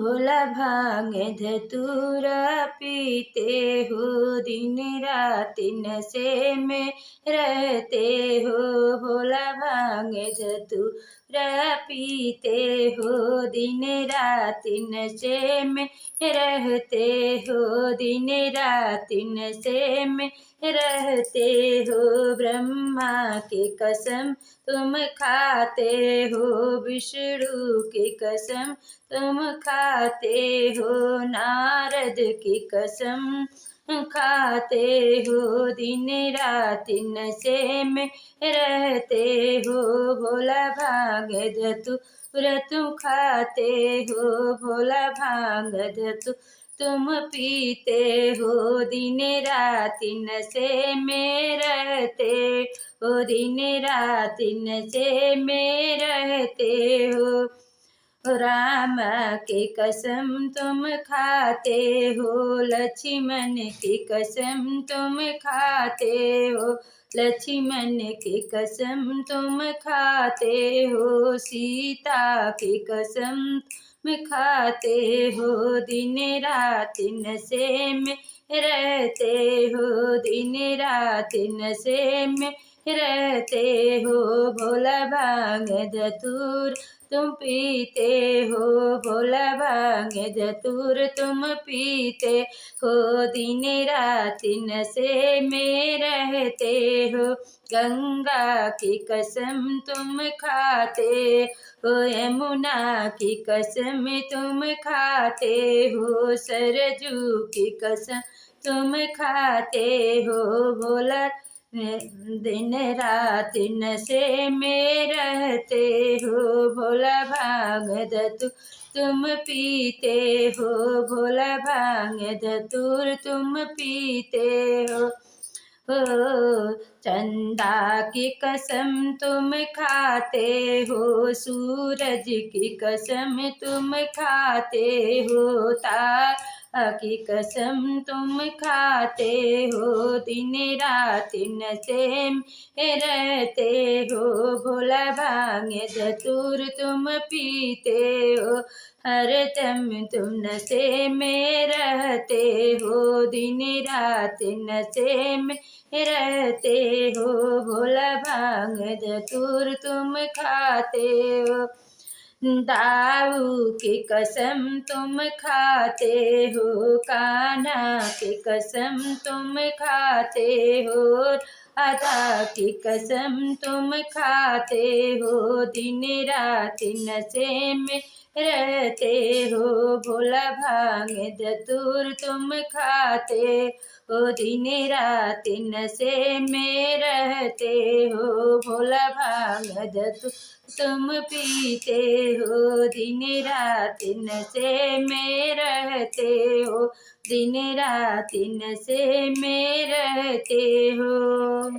भोला भांग धतूरा पीते हो, दिन रात नशे में रहते हो। भोला भांग धतूरा पीते हो, दिन रात नशे में रहते हो, दिन रात नशे में रहते हो। ब्रह्मा की कसम तुम खाते हो, विष्णु की कसम तुम खाते हो, नारद की कसम खाते हो, दिन रात नशे में रहते हो। भोला भांग धतूरा तुम खाते हो, भोला भांग धतूरा तुम पीते हो, दिन रात नशे में रहते हो, दिन रात नशे में रहते हो। राम की कसम तुम खाते हो, लक्ष्मण की कसम तुम खाते हो, लक्ष्मण की कसम तुम खाते हो, सीता की कसम तुम खाते हो, दिन रात नशे में रहते हो, दिन रात नशे में रहते हो। भोला भांग धतूर तुम पीते हो, भोला भांग धतूर तुम पीते हो, दिन रात नशे में रहते हो। गंगा की कसम तुम खाते हो, यमुना की कसम तुम खाते हो, सरजू की कसम तुम खाते हो। भोला दिन रात नशे में रहते हो, भोला भांग धतूर तुम पीते हो, भोला भांग धतूर तुम पीते हो। चंदा की कसम तुम खाते हो, सूरज की कसम तुम खाते हो, तारा की कसम तुम खाते हो, दिन रात नशे में रहते हो। भोला भांग धतूर तुम पीते हो, हरदम तुम नशे में रहते हो, दिन रात नशे में रहते हो। भोला भांग धतूर तुम खाते हो, दाऊ की कसम तुम खाते हो, कान्हा की कसम तुम खाते हो, राधा की कसम तुम खाते हो, दिन रात नशे में रहते हो। भोला भांग धतूर तुम खाते हो, दिन रात नशे में रहते हो। भोला भांग धतूर तुम पीते हो, दिन रात नशे में रहते हो, दिन रात नशे में रहते हो।